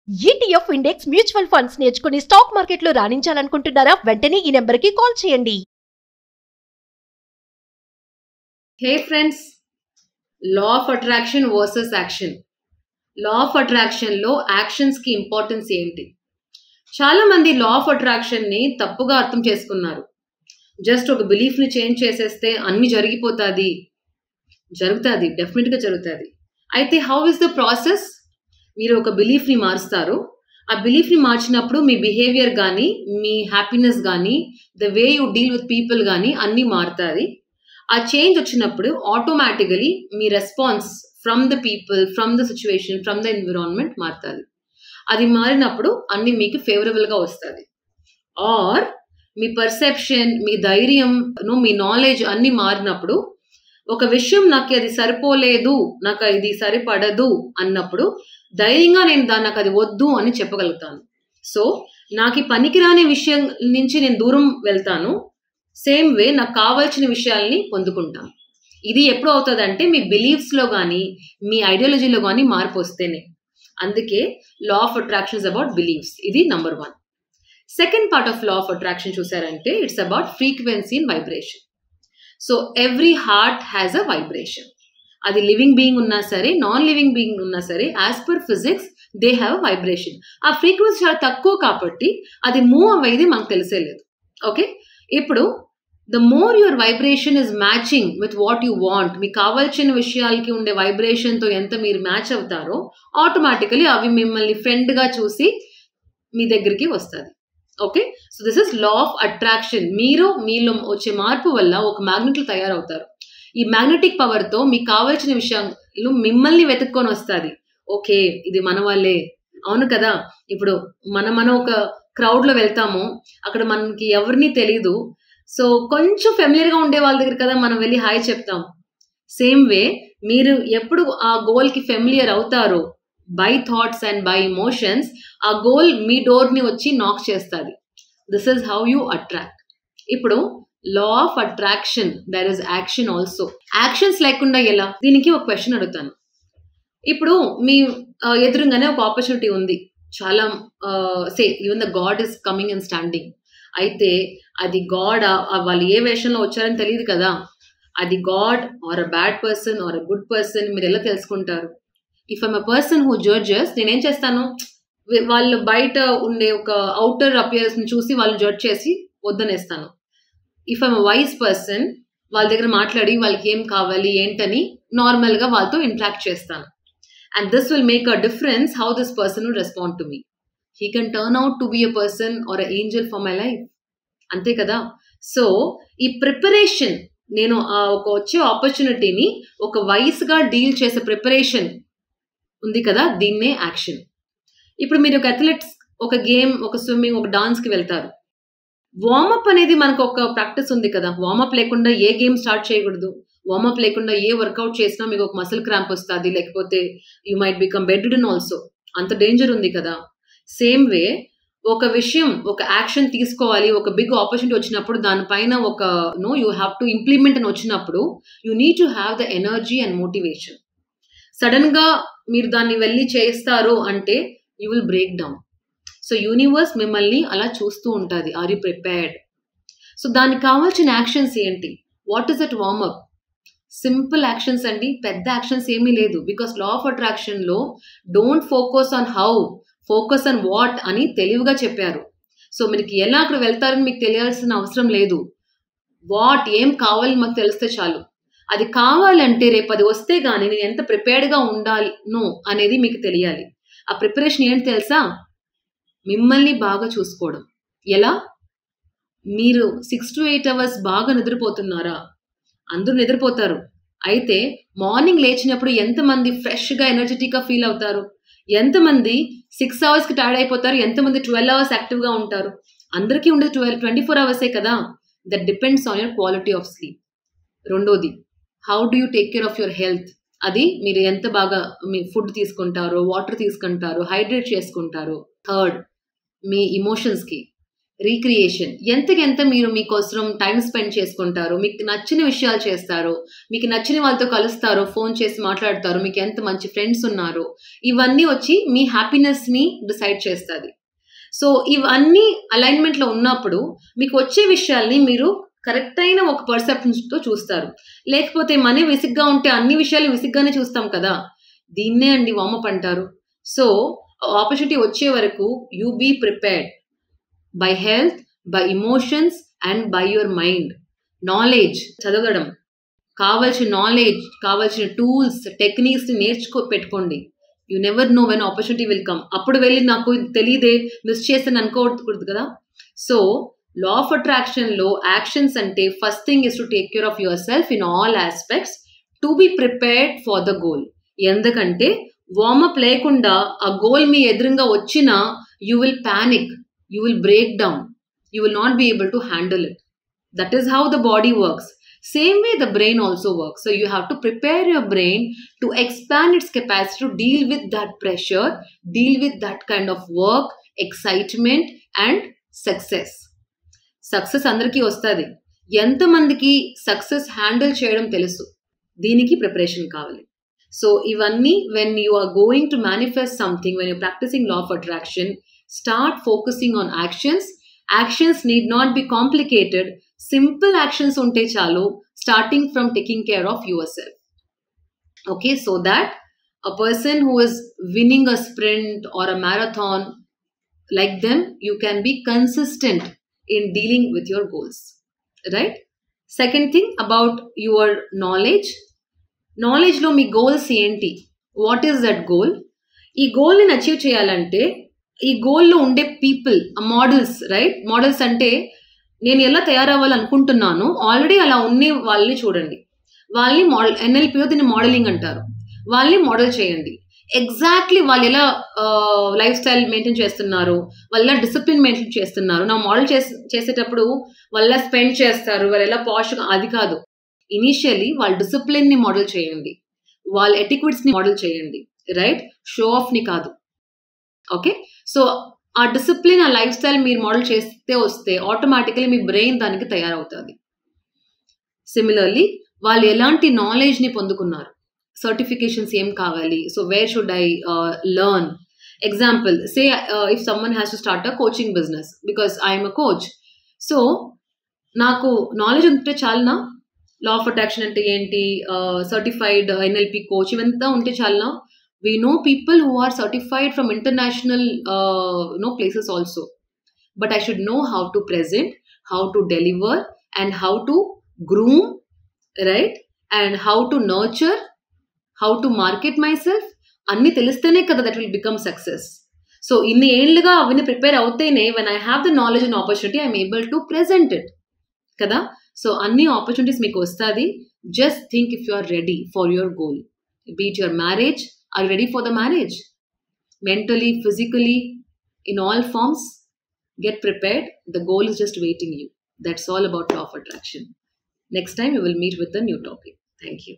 ETF index mutual funds నేర్చుకుని stock మార్కెట్లో రాణించాలనుకుంటున్నారా? వెంటనే ఈ నెంబర్కి కాల్ చేయండి. Hey friends, law of attraction versus action. Law of attraction లో యాక్షన్స్ కి ఇంపార్టెన్స్ ఏంటి? చాలా మంది లా ఆఫ్ అట్రాక్షన్ ని తప్పుగా అర్థం చేసుకున్నారు. జస్ట్ ఒక బిలీఫ్ ని చేంజ్ చేసేస్తే అన్ని జరుగుతుంది, డెఫినెట్ గా జరుగుతుంది. అయితే హౌ ఇస్ ద ప్రాసెస్? మీరు ఒక బిలీఫ్ ని మారుస్తారు. ఆ బిలీఫ్ ని మార్చినప్పుడు మీ బిహేవియర్ కానీ, మీ హ్యాపీనెస్ కానీ, the way you deal with people కానీ అన్నీ మారుతుంది. ఆ చేంజ్ వచ్చినప్పుడు automatically me response from the people, from the situation, from the environment మారుతుంది. అది మారినప్పుడు అన్ని మీకు ఫేవరబుల్గా వస్తుంది. ఆర్ మీ పర్సెప్షన్, మీ ధైర్యం, మీ నాలెడ్జ్ అన్ని మారినప్పుడు ఒక విషయం నాకు అది సరిపోలేదు, నాకు ఇది సరిపడదు అన్నప్పుడు ధైర్యంగా నేను నాకు అది వద్దు అని చెప్పగలుగుతాను. సో నాకు ఈ పనికిరాని విషయం నుంచి నేను దూరం వెళ్తాను. సేమ్ వే నాకు కావాల్సిన విషయాల్ని పొందుకుంటాను. ఇది ఎప్పుడు అవుతుంది అంటే మీ బిలీఫ్స్లో కానీ, మీ ఐడియాలజీలో కానీ మార్పు వస్తేనే. అందుకే law of attraction is about beliefs. ఇది number 1. Second part of law of attraction చూసారంటే it's about frequency and vibration. So every heart has a vibration. అది లివింగ్ బీయింగ్ ఉన్నా సరే, నాన్ లివింగ్ బీయింగ్ ఉన్నా సరే, as per physics they have a vibration. ఆ frequency చాలా తక్కువ కాబట్టి అది మూవ్ అయ్యేది మనకు తెలిసేలేదు. ఓకే, ఇప్పుడు the more your vibration is matching with what you want, మీకు కావాల్సిన విషయాలకి ఉండే వైబ్రేషన్తో ఎంత మీరు మ్యాచ్ అవుతారో ఆటోమేటికలీ అవి మిమ్మల్ని ఫ్రెండ్గా చూసి మీ దగ్గరికి వస్తుంది. Okay, so this is law of attraction. మీలో వచ్చే మార్పు వల్ల ఒక మ్యాగ్నెట్లు తయారవుతారు. ఈ మ్యాగ్నెటిక్ పవర్తో మీకు కావాల్సిన విషయాలు మిమ్మల్ని వెతుక్కొని వస్తుంది. ఓకే, ఇది మన వాళ్ళే, అవును కదా. ఇప్పుడు మనం ఒక క్రౌడ్లో వెళ్తాము, అక్కడ మనకి ఎవరిని తెలీదు. సో కొంచెం ఫెమిలియర్గా ఉండే వాళ్ళ దగ్గర కదా మనం వెళ్ళి హాయ్ చెప్తాం. సేమ్ వే మీరు ఎప్పుడు ఆ గోల్కి ఫెమిలియర్ అవుతారో by thoughts and by emotions, ఆ గోల్ మీ డోర్ని వచ్చి నాక్ చేస్తుంది. This is how you attract. ఇప్పుడు law of attraction, there is action also. Actions లేకుండా ఎలా? దీనికి ఒక క్వశ్చన్ అడుగుతాను. ఇప్పుడు మీ ఎదురుగానే ఒక ఆపర్చునిటీ ఉంది, చాలా సే even the God is coming and standing. అయితే అది గాడ్, వాళ్ళు ఏ వేషంలో వచ్చారని తెలియదు కదా. అది God or a bad person or a good person మీరు ఎలా తెలుసుకుంటారు? If I'm a person who judges, నేనేం చేస్తాను, వాళ్ళు బయట ఉండే ఒక అవుటర్ అపియరెన్స్ ని చూసి వాళ్ళు జడ్జ్ చేసి వద్దనేస్తాను. If I'm a wise person, వాళ్ళ దగ్గర మాట్లాడి వాళ్ళకి ఏం కావాలి ఏంటని నార్మల్గా వాళ్ళతో ఇంటరాక్ట్ చేస్తాను. And this will make a difference how this person will respond to me. He can turn out to be a person or a Angel for my life. అంతే కదా. సో ఈ ప్రిపరేషన్, నేను ఒక వచ్చే ఆపర్చునిటీని ఒక వైస్గా డీల్ చేసే ప్రిపరేషన్ ఉంది కదా, దీన్నే యాక్షన్. ఇప్పుడు మీరు ఒక అథ్లెట్స్, ఒక గేమ్, ఒక స్విమ్మింగ్, ఒక డాన్స్కి వెళ్తారు. వార్మప్ అనేది మనకు ఒక ప్రాక్టీస్ ఉంది కదా. వార్మప్ లేకుండా ఏ గేమ్ స్టార్ట్ చేయకూడదు. వార్మప్ లేకుండా ఏ వర్కౌట్ చేసినా మీకు ఒక మసిల్ క్రాంప్ వస్తుంది, లేకపోతే you might become bed ridden also. అంత డేంజర్ ఉంది కదా. సేమ్ వే ఒక విషయం, ఒక యాక్షన్ తీసుకోవాలి, ఒక బిగ్ ఆపర్చునిటీ వచ్చినప్పుడు దానిపైన ఒక యూ హ్యావ్ టు ఇంప్లిమెంట్ అని వచ్చినప్పుడు you need to have the energy and motivation. సడన్గా మీరు దాన్ని వెళ్ళి చేస్తారు అంటే you will break down. So universe మిమ్మల్ని అలా చూస్తూ ఉంటుంది. Are you prepared? సో దానికి కావాల్సిన యాక్షన్స్ ఏంటి? What is that warmup? Simple actions అండి, పెద్ద యాక్షన్స్ ఏమీ లేదు. బికాస్ లా ఆఫ్ అట్రాక్షన్లో don't focus on how, focus on what అని తెలివిగా చెప్పారు. సో మీకు ఎలా అక్కడ వెళ్తారని మీకు తెలియాల్సిన అవసరం లేదు. వాట్, ఏం కావాలని మాకు తెలిస్తే చాలు. అది కావాలంటే రేపు అది వస్తే కానీ నేను ఎంత ప్రిపేర్డ్గా ఉండాలి అనేది మీకు తెలియాలి. ఆ ప్రిపరేషన్ ఏంటి తెలుసా? మిమ్మల్ని బాగా చూసుకోవడం. ఎలా? మీరు 6 to 8 hours బాగా నిద్రపోతున్నారా? అందరూ నిద్రపోతారు. అయితే మార్నింగ్ లేచినప్పుడు ఎంతమంది ఫ్రెష్గా ఎనర్జెటిక్గా ఫీల్ అవుతారు? ఎంతమంది 6 hours టైర్డ్ అయిపోతారు? ఎంతమంది 12 hours యాక్టివ్గా ఉంటారు? అందరికీ ఉండేది 24 hours కదా. That depends on your quality of sleep. రెండోది, how do you take care of your health. అది మీరు ఎంత బాగా మీ ఫుడ్ తీసుకుంటారో, వాటర్ తీసుకుంటారో, హైడ్రేట్ చేసుకుంటారో. థర్డ్, మీ ఇమోషన్స్కి. రీక్రియేషన్, ఎంతకెంత మీరు మీకోసం టైం స్పెండ్ చేసుకుంటారు, మీకు నచ్చిన విషయాలు చేస్తారు, మీకు నచ్చిన వాళ్ళతో కలుస్తారు, ఫోన్ చేసి మాట్లాడతారు, మీకు ఎంత మంచి ఫ్రెండ్స్ ఉన్నారు, ఇవన్నీ వచ్చి మీ హ్యాపీనెస్ని డిసైడ్ చేస్తుంది. సో ఇవన్నీ అలైన్మెంట్లో ఉన్నప్పుడు మీకు వచ్చే విషయాల్ని మీరు కరెక్ట్ అయిన ఒక పర్సెప్షన్తో చూస్తారు. లేకపోతే మనీ విసిగ్గా ఉంటే అన్ని విషయాలు విసిగ్గానే చూస్తాం కదా, దీన్నే అండి వార్మప్ అంటారు. సో ఆపర్చునిటీ వచ్చే వరకు you be prepared by health, by emotions and by your mind. Knowledge చదవడం, కావాల్సిన నాలెడ్జ్, కావాల్సిన టూల్స్, టెక్నిక్స్ని పెట్టుకోండి. You never know when opportunity will come. అప్పుడు వెళ్ళి నాకు తెలియదే మిస్ చేస్తాను అనుకోకూడదు కదా. సో లా ఆఫ్ అట్రాక్షన్లో యాక్షన్స్ అంటే first thing is to take care of yourself in all aspects, to be prepared for the goal. ఎందుకంటే వార్మప్ లేకుండా ఆ గోల్ మీ ఎదురుగా వచ్చినా you will panic, you will break down, you will not be able to handle it. That is how the body works. Same way the brain also works. So you have to prepare your brain to expand its capacity to deal with that pressure, deal with that kind of work, excitement and success. Success అందరికీ వస్తుంది. ఎంతమందికి success handle చేయడం తెలుసు, దీనికి preparation కావాలి. So ఇవన్నీ when you are going to manifest something, when you're practicing law of attraction, start focusing on actions. Actions need not be complicated. Simple actions unte chalu, starting from taking care of yourself. Okay, so that a person who is winning a sprint or a marathon, like them, you can be consistent in dealing with your goals. Right? Second thing about your knowledge. Knowledge lo me goals ఏంటి? What is that goal? ఈ goal ని achieve చేయాలంటే ఈ గోల్లో ఉండే people, models, right? Models అంటే నేను ఎలా తయారవ్వాలనుకుంటున్నాను, already అలా ఉండే వాళ్ళని చూడండి. వాళ్ళని మోడల్, ఎన్ఎల్పిలో దీన్ని మోడలింగ్ అంటారు. వాళ్ళని మోడల్ చేయండి. ఎగ్జాక్ట్లీ వాళ్ళు ఎలా లైఫ్ స్టైల్ మెయింటైన్ చేస్తున్నారు, వాళ్ళ డిసిప్లిన్ మెయింటైన్ చేస్తున్నారు. నా మోడల్ చేసేటప్పుడు వాళ్ళ స్పెండ్ చేస్తారు, వాళ్ళు ఎలా పాష్గా, అది కాదు. ఇనీషియల్లీ వాళ్ళ డిసిప్లిన్ని మోడల్ చేయండి, వాళ్ళ ఎటిక్విట్స్ని మోడల్ చేయండి, రైట్? షో ఆఫ్ని కాదు. ఓకే, సో ఆ డిసిప్లిన్, ఆ లైఫ్ స్టైల్ మీరు మోడల్ చేస్తే వస్తే ఆటోమేటికలీ మీ బ్రెయిన్ దానికి తయారవుతుంది. సిమిలర్లీ వాళ్ళు ఎలాంటి నాలెడ్జ్ని పొందుకున్నారు, సర్టిఫికేషన్స్ ఏం కావాలి, so where should I learn. Example, say if someone has to start a coaching business because I'm a coach. So నాకు నాలెడ్జ్ ఉంటే చాలనా? లా ఆఫ్ అట్రాక్షన్ అంటే ఏంటి, సర్టిఫైడ్ ఎన్ఎల్పి కోచ్, ఇవంతా ఉంటే చాలనా? We know people who are certified from international places also. But I should know how to present, how to deliver, and how to groom, right? And how to nurture, how to market myself. Anni telistene kada that will become success. So inni ఏళ్ళుగా అవన్నీ prepare అవుతేనే when I have the knowledge and opportunity, I'm able to present it. Kada? So అన్ని opportunities మీకు వస్తాది. Just think if you are ready for your goal. Be it your marriage, are you ready for the marriage? Mentally, physically, in all forms, get prepared. The goal is just waiting you. That's all about law of attraction. Next time we will meet with a new topic. Thank you.